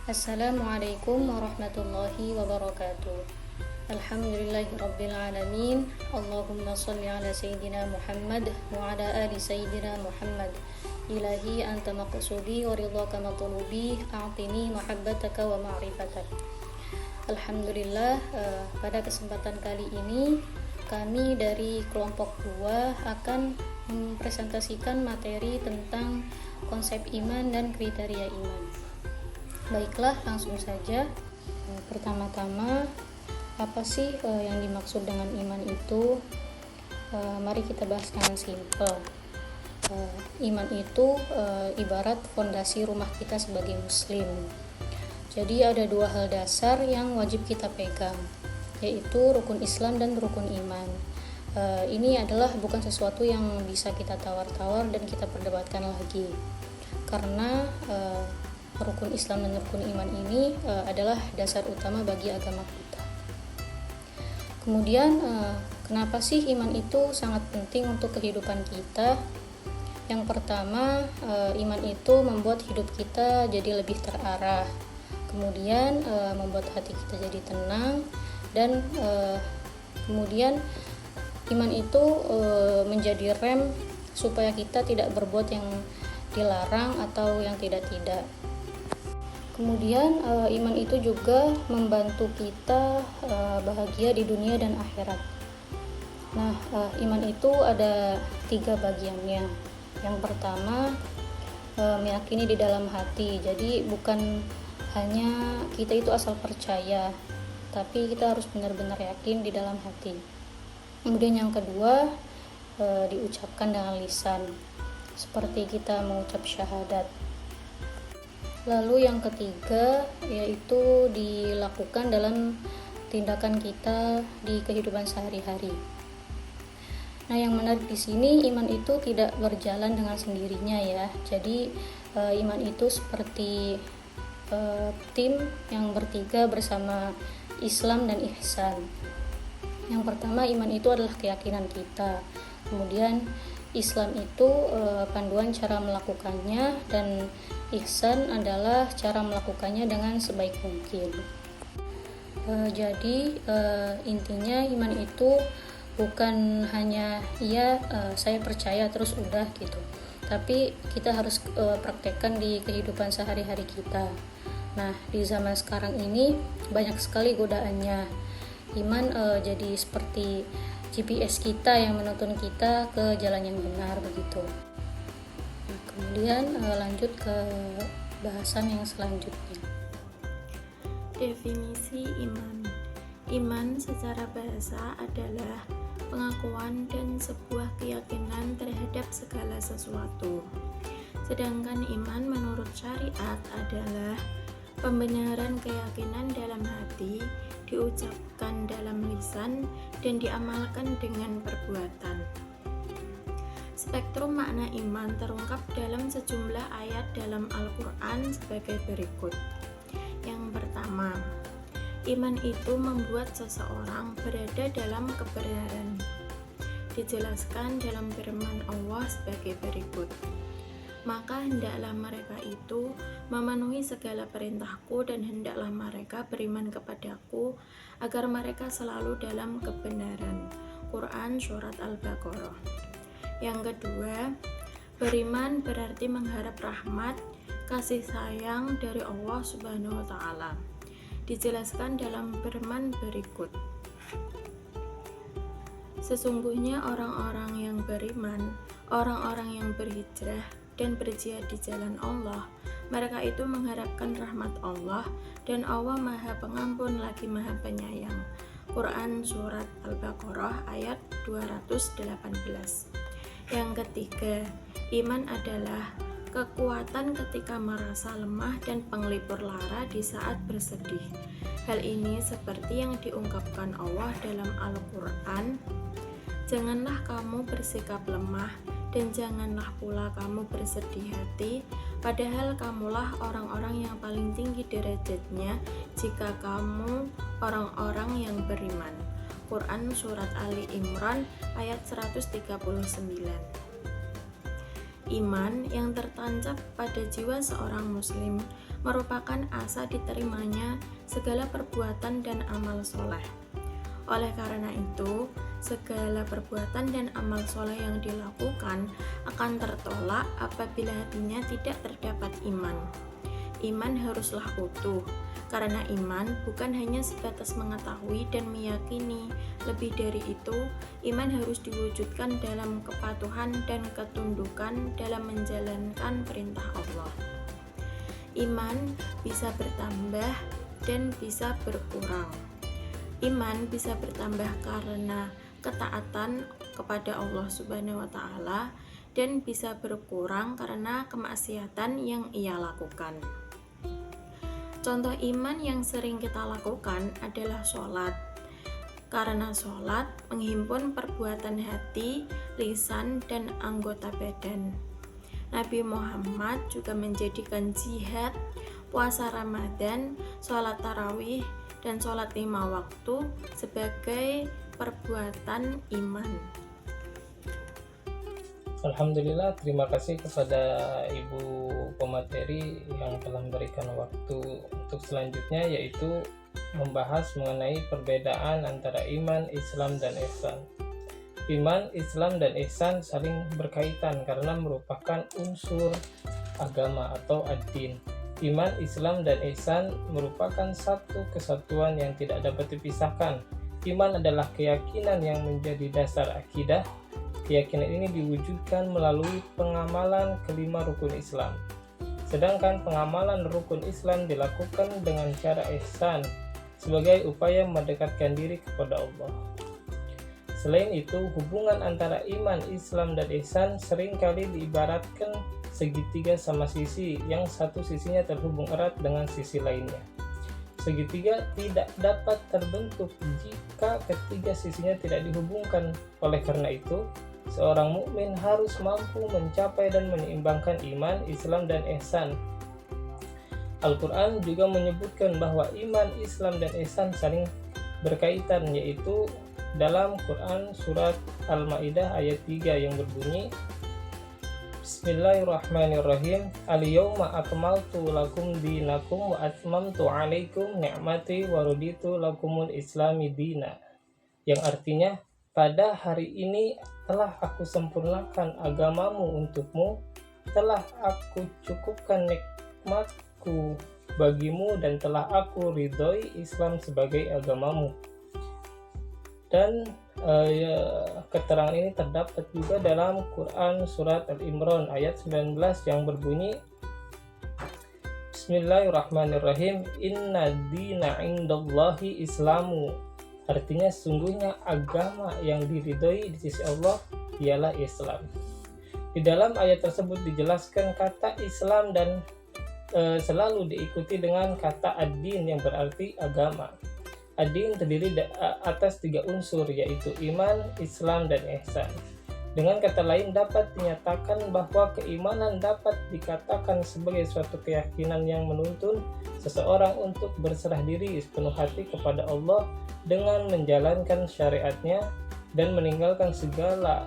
Assalamualaikum warahmatullahi wabarakatuh. Alhamdulillahirabbil alamin. Allahumma shalli ala sayyidina Muhammad wa ala ali sayyidina Muhammad. Ilahi anta maqsudi wa ridhaka matlubi, a'tini mahabbataka wa ma'rifatak. Alhamdulillah, pada kesempatan kali ini kami dari kelompok 2 akan mempresentasikan materi tentang konsep iman dan kriteria iman. Baiklah, langsung saja. Pertama-tama, apa sih yang dimaksud dengan iman itu? Mari kita bahas dengan simpel. Iman itu ibarat fondasi rumah kita sebagai muslim. Jadi ada 2 hal dasar yang wajib kita pegang, yaitu rukun Islam dan rukun iman. Ini adalah bukan sesuatu yang bisa kita tawar-tawar dan kita perdebatkan lagi, karena rukun Islam dan rukun iman ini adalah dasar utama bagi agama kita. Kemudian kenapa sih iman itu sangat penting untuk kehidupan kita? Yang pertama, iman itu membuat hidup kita jadi lebih terarah. Kemudian membuat hati kita jadi tenang, dan kemudian iman itu menjadi rem supaya kita tidak berbuat yang dilarang atau yang tidak-tidak. Kemudian iman itu juga membantu kita bahagia di dunia dan akhirat. Nah, iman itu ada 3 bagiannya. Yang pertama, meyakini di dalam hati. Jadi bukan hanya kita itu asal percaya, tapi kita harus benar-benar yakin di dalam hati. Kemudian yang kedua, diucapkan dengan lisan, seperti kita mengucap syahadat. Lalu yang ketiga, yaitu dilakukan dalam tindakan kita di kehidupan sehari-hari. Nah, yang menarik di sini, iman itu tidak berjalan dengan sendirinya ya. Jadi iman itu seperti tim yang bertiga bersama Islam dan ihsan. Yang pertama, iman itu adalah keyakinan kita. Kemudian Islam itu panduan cara melakukannya, dan ihsan adalah cara melakukannya dengan sebaik mungkin. Jadi intinya iman itu bukan hanya saya percaya terus udah gitu, tapi kita harus praktekkan di kehidupan sehari-hari kita. Nah, di zaman sekarang ini banyak sekali godaannya. Iman jadi seperti GPS kita yang menuntun kita ke jalan yang benar begitu. Nah, kemudian lanjut ke bahasan yang selanjutnya. Definisi iman. Iman secara bahasa adalah pengakuan dan sebuah keyakinan terhadap segala sesuatu. Sedangkan iman menurut syariat adalah pembenaran keyakinan dalam hati, diucapkan dalam lisan, dan diamalkan dengan perbuatan. Spektrum makna iman terungkap dalam sejumlah ayat dalam Al-Quran sebagai berikut. Yang pertama, iman itu membuat seseorang berada dalam kebenaran. Dijelaskan dalam firman Allah sebagai berikut. Maka hendaklah mereka itu memenuhi segala perintahku, dan hendaklah mereka beriman kepadaku agar mereka selalu dalam kebenaran. Quran Surat Al-Baqarah. Yang kedua, beriman berarti mengharap rahmat, kasih sayang dari Allah Subhanahu wa Ta'ala. Dijelaskan dalam firman berikut. Sesungguhnya orang-orang yang beriman, orang-orang yang berhijrah dan berjihad di jalan Allah, mereka itu mengharapkan rahmat Allah, dan Allah Maha Pengampun lagi Maha Penyayang. Quran Surat Al-Baqarah ayat 218. Yang ketiga, iman adalah kekuatan ketika merasa lemah dan penglipur lara di saat bersedih. Hal ini seperti yang diungkapkan Allah dalam Al-Quran, janganlah kamu bersikap lemah, dan janganlah pula kamu bersedih hati, padahal kamulah orang-orang yang paling tinggi derajatnya jika kamu orang-orang yang beriman. Quran Surat Ali Imran ayat 139. Iman yang tertancap pada jiwa seorang muslim merupakan asa diterimanya segala perbuatan dan amal soleh. Oleh karena itu, segala perbuatan dan amal soleh yang dilakukan akan tertolak apabila hatinya tidak terdapat iman. Iman haruslah utuh, karena iman bukan hanya sebatas mengetahui dan meyakini. Lebih dari itu, iman harus diwujudkan dalam kepatuhan dan ketundukan dalam menjalankan perintah Allah. Iman bisa bertambah dan bisa berkurang. Iman bisa bertambah karena ketaatan kepada Allah Subhanahu wa Ta'ala, dan bisa berkurang karena kemaksiatan yang ia lakukan. Contoh iman yang sering kita lakukan adalah sholat, karena sholat menghimpun perbuatan hati, lisan, dan anggota badan. Nabi Muhammad juga menjadikan jihad, puasa Ramadan, sholat tarawih, dan sholat 5 waktu sebagai perbuatan iman. Alhamdulillah, terima kasih kepada Ibu pemateri yang telah memberikan waktu untuk selanjutnya, yaitu membahas mengenai perbedaan antara iman, Islam, dan ihsan. Iman, Islam, dan ihsan saling berkaitan karena merupakan unsur agama atau ad-din. Iman, Islam, dan ihsan merupakan satu kesatuan yang tidak dapat dipisahkan. Iman adalah keyakinan yang menjadi dasar akidah. Keyakinan ini diwujudkan melalui pengamalan kelima rukun Islam. Sedangkan pengamalan rukun Islam dilakukan dengan cara ihsan sebagai upaya mendekatkan diri kepada Allah. Selain itu, hubungan antara iman, Islam, dan ihsan seringkali diibaratkan segitiga sama sisi, yang satu sisinya terhubung erat dengan sisi lainnya. Segitiga tidak dapat terbentuk jika ketiga sisinya tidak dihubungkan. Oleh karena itu, seorang mukmin harus mampu mencapai dan menyeimbangkan iman, Islam, dan ihsan. Al-Quran juga menyebutkan bahwa iman, Islam, dan ihsan saling berkaitan, yaitu dalam Quran surat Al-Maidah ayat 3 yang berbunyi, Bismillahirrahmanirrahim. Al-yawma akmaltu lakum dinakum wa atmamtu alaikum ni'mati wa raditu lakumul islami dina. Yang artinya, pada hari ini telah aku sempurnakan agamamu untukmu, telah aku cukupkan nikmatku bagimu, dan telah aku ridhoi Islam sebagai agamamu. Dan keterangan ini terdapat juga dalam Quran surat Al-Imran ayat 19 yang berbunyi, Bismillahirrahmanirrahim. Inna dina indallahi islamu. Artinya, sungguhnya agama yang diridhoi di sisi Allah ialah Islam. Di dalam ayat tersebut dijelaskan kata Islam dan selalu diikuti dengan kata ad-din yang berarti agama. Ad-din terdiri atas 3 unsur, yaitu iman, Islam, dan ihsan. Dengan kata lain, dapat dinyatakan bahwa keimanan dapat dikatakan sebagai suatu keyakinan yang menuntun seseorang untuk berserah diri sepenuh hati kepada Allah dengan menjalankan syariatnya dan meninggalkan segala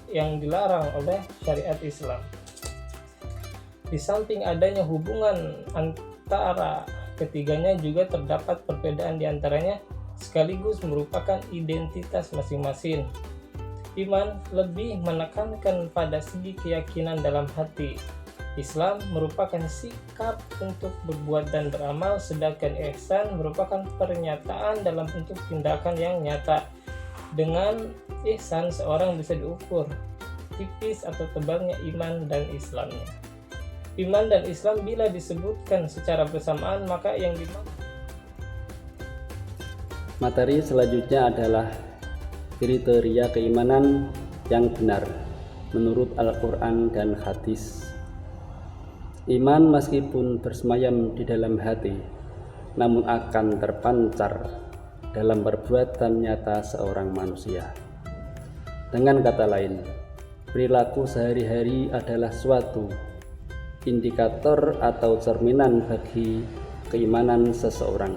yang dilarang oleh syariat Islam. Di samping adanya hubungan antara ketiganya, juga terdapat perbedaan di antaranya sekaligus merupakan identitas masing-masing. Iman lebih menekankan pada segi keyakinan dalam hati. Islam merupakan sikap untuk berbuat dan beramal, sedangkan ihsan merupakan pernyataan dalam bentuk tindakan yang nyata. Dengan ihsan, seorang bisa diukur tipis atau tebalnya iman dan Islamnya. Iman dan Islam bila disebutkan secara bersamaan, maka yang dimaksud. Materi selanjutnya adalah kriteria keimanan yang benar menurut Al-Quran dan hadis. Iman meskipun bersemayam di dalam hati, namun akan terpancar dalam perbuatan nyata seorang manusia. Dengan kata lain, perilaku sehari-hari adalah suatu indikator atau cerminan bagi keimanan seseorang.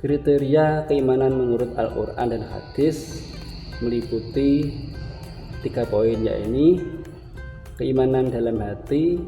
Kriteria keimanan menurut Al-Quran dan hadis meliputi 3 poin, yaitu keimanan dalam hati,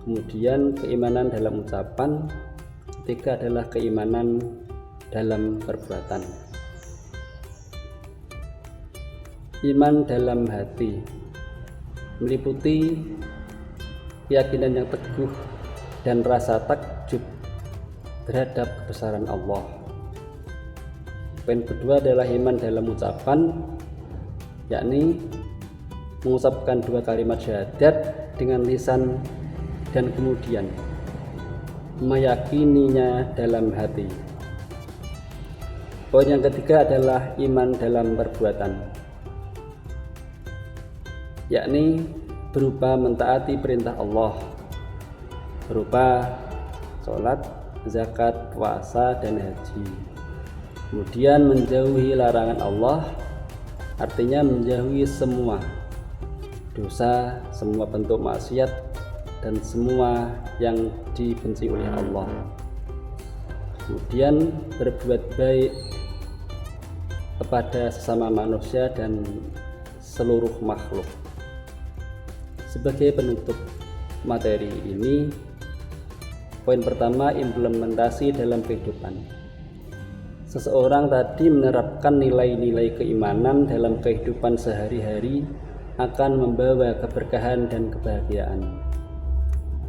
Kemudian keimanan dalam ucapan. Ketiga adalah keimanan dalam perbuatan. Iman dalam hati meliputi keyakinan yang teguh dan rasa takjub terhadap kebesaran Allah. Poin kedua adalah iman dalam ucapan, yakni mengucapkan 2 kalimat syahadat dengan lisan dan kemudian meyakininya dalam hati. Poin yang ketiga adalah iman dalam perbuatan, yakni berupa mentaati perintah Allah berupa sholat, zakat, puasa, dan haji. Kemudian menjauhi larangan Allah, artinya menjauhi semua dosa, semua bentuk maksiat, dan semua yang dibenci oleh Allah. Kemudian berbuat baik kepada sesama manusia dan seluruh makhluk. Sebagai penutup materi ini, poin pertama, implementasi dalam kehidupan. Seseorang tadi menerapkan nilai-nilai keimanan dalam kehidupan sehari-hari akan membawa keberkahan dan kebahagiaan.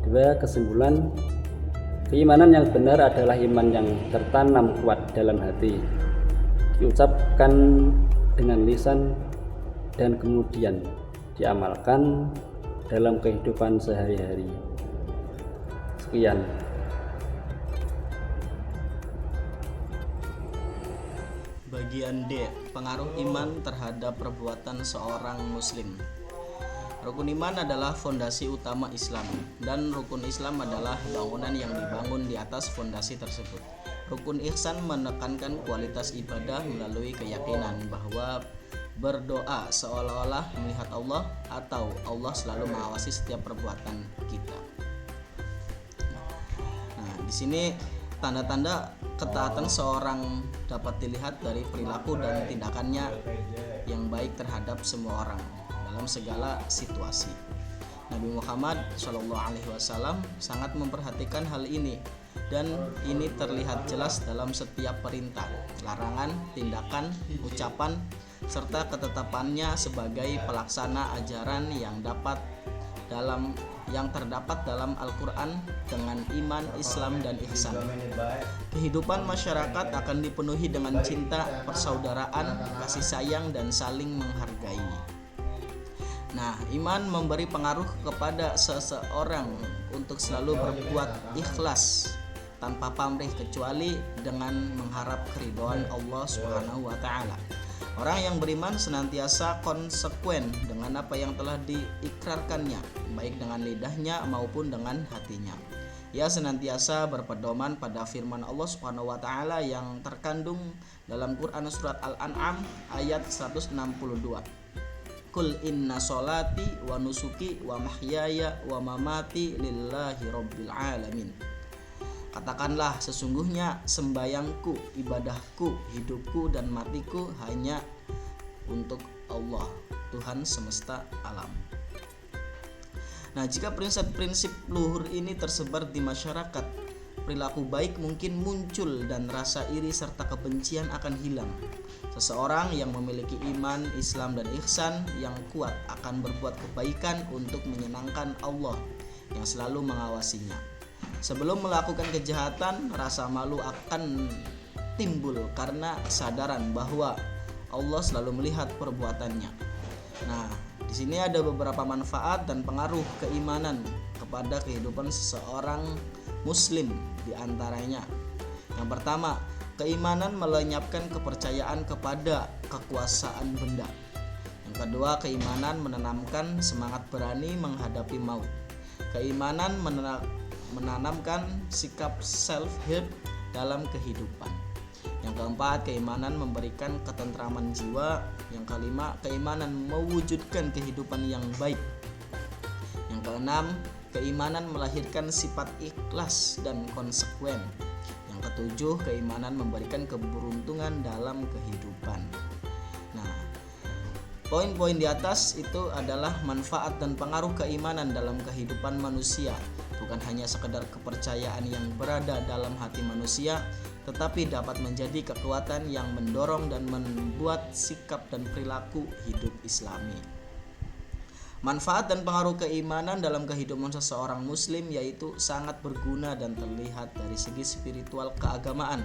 2. Kesimpulan, keimanan yang benar adalah iman yang tertanam kuat dalam hati, diucapkan dengan lisan, dan kemudian diamalkan dalam kehidupan sehari-hari. Sekian. Bagian D. Pengaruh iman terhadap perbuatan seorang muslim. Rukun iman adalah fondasi utama Islam, dan rukun Islam adalah bangunan yang dibangun di atas fondasi tersebut. Rukun ihsan menekankan kualitas ibadah melalui keyakinan bahwa berdoa seolah-olah melihat Allah atau Allah selalu mengawasi setiap perbuatan kita. Nah, di sini tanda-tanda ketaatan seorang dapat dilihat dari perilaku dan tindakannya yang baik terhadap semua orang dalam segala situasi. Nabi Muhammad SAW sangat memperhatikan hal ini, dan ini terlihat jelas dalam setiap perintah, larangan, tindakan, ucapan, serta ketetapannya sebagai pelaksana ajaran yang terdapat dalam Al-Quran dengan iman, Islam, dan ihsan. Kehidupan masyarakat akan dipenuhi dengan cinta, persaudaraan, kasih sayang, dan saling menghargai. Nah, iman memberi pengaruh kepada seseorang untuk selalu berbuat ikhlas tanpa pamrih kecuali dengan mengharap keridhaan Allah Subhanahu wa taala. Orang yang beriman senantiasa konsekuen dengan apa yang telah diikrarkannya, baik dengan lidahnya maupun dengan hatinya. Ia senantiasa berpedoman pada firman Allah Subhanahu wa taala yang terkandung dalam Quran surat Al-An'am ayat 162. Kul inna sholati wa nusuki wa mahyaya wa mamati lillahi rabbil alamin. Katakanlah, sesungguhnya sembayangku, ibadahku, hidupku, dan matiku hanya untuk Allah, Tuhan semesta alam. Nah, jika prinsip-prinsip luhur ini tersebar di masyarakat, perilaku baik mungkin muncul dan rasa iri serta kebencian akan hilang. Seseorang yang memiliki iman, Islam, dan ihsan yang kuat akan berbuat kebaikan untuk menyenangkan Allah yang selalu mengawasinya. Sebelum melakukan kejahatan, rasa malu akan timbul karena kesadaran bahwa Allah selalu melihat perbuatannya. Nah, di sini ada beberapa manfaat dan pengaruh keimanan kepada kehidupan seseorang muslim, di antaranya. Yang pertama, keimanan melenyapkan kepercayaan kepada kekuasaan benda. Yang kedua, keimanan menanamkan semangat berani menghadapi maut. Keimanan menanamkan sikap self-help dalam kehidupan. Yang keempat, keimanan memberikan ketentraman jiwa. Yang kelima, keimanan mewujudkan kehidupan yang baik. Yang keenam, keimanan melahirkan sifat ikhlas dan konsekuen. Yang ketujuh, keimanan memberikan keberuntungan dalam kehidupan. Nah, poin-poin di atas itu adalah manfaat dan pengaruh keimanan dalam kehidupan manusia. bukan hanya sekedar kepercayaan yang berada dalam hati manusia, tetapi dapat menjadi kekuatan yang mendorong dan membuat sikap dan perilaku hidup Islami. Manfaat dan pengaruh keimanan dalam kehidupan seseorang muslim yaitu sangat berguna dan terlihat dari segi spiritual keagamaan.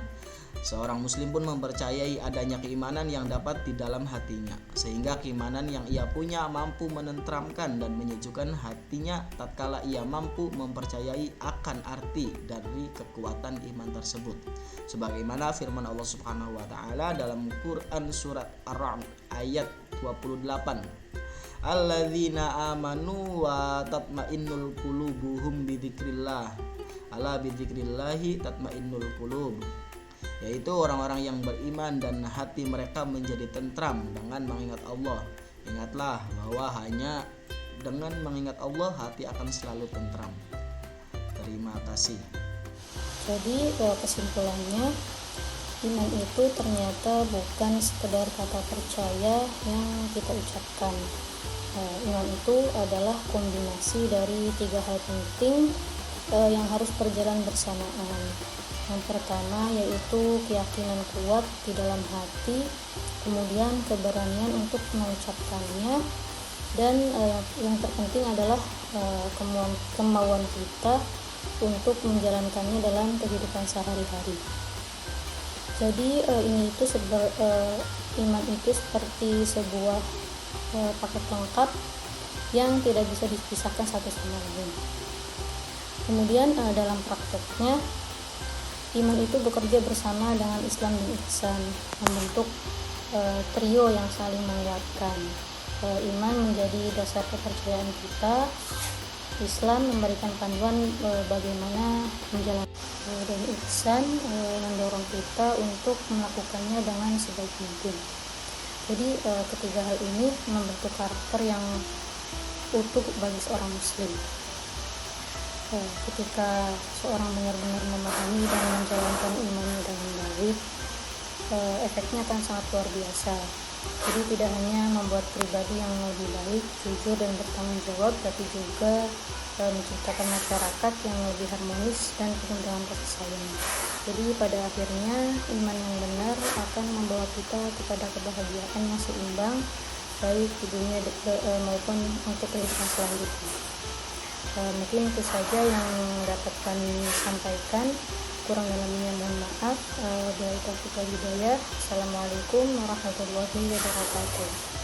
Seorang muslim pun mempercayai adanya keimanan yang dapat di dalam hatinya, sehingga keimanan yang ia punya mampu menenteramkan dan menyejukkan hatinya tatkala ia mampu mempercayai akan arti dari kekuatan iman tersebut. Sebagaimana firman Allah Subhanahu wa taala dalam Quran surat Ar-Ra'd ayat 28. Alladzina amanu wa tatmainnul qulubuhum bidzikrillah. Ala bidzikrillahi tatmainnul qulub. Yaitu orang-orang yang beriman dan hati mereka menjadi tentram dengan mengingat Allah. Ingatlah bahwa hanya dengan mengingat Allah hati akan selalu tentram. Terima kasih. Jadi kesimpulannya, iman itu ternyata bukan sekedar kata percaya yang kita ucapkan. Iman itu adalah kombinasi dari 3 hal penting yang harus berjalan bersamaan. Yang pertama yaitu keyakinan kuat di dalam hati, kemudian keberanian untuk mengucapkannya, dan yang terpenting adalah kemauan kita untuk menjalankannya dalam kehidupan sehari-hari. Jadi iman itu seperti sebuah paket lengkap yang tidak bisa dipisahkan satu sama lain. Kemudian dalam prakteknya, iman itu bekerja bersama dengan Islam dan ihsan, membentuk trio yang saling menguatkan. Iman menjadi dasar kepercayaan kita, Islam memberikan panduan bagaimana menjalankan, dan ihsan mendorong kita untuk melakukannya dengan sebaik mungkin. Jadi ketiga hal ini membentuk karakter yang utuh bagi seorang muslim. Ketika seorang benar-benar memahami dan menjalankan imannya dengan baik, efeknya akan sangat luar biasa. Jadi tidak hanya membuat pribadi yang lebih baik, jujur dan bertanggung jawab, tapi juga menciptakan masyarakat yang lebih harmonis dan penuh dengan kasih sayang. Jadi pada akhirnya iman yang benar akan membawa kita kepada kebahagiaan yang seimbang, baik di dunia maupun untuk kehidupan selanjutnya. Mungkin itu saja yang dapat kami sampaikan. Kurang dalamnya mohon maaf. Billahi taufiq wal hidayah. Assalamualaikum warahmatullahi wabarakatuh.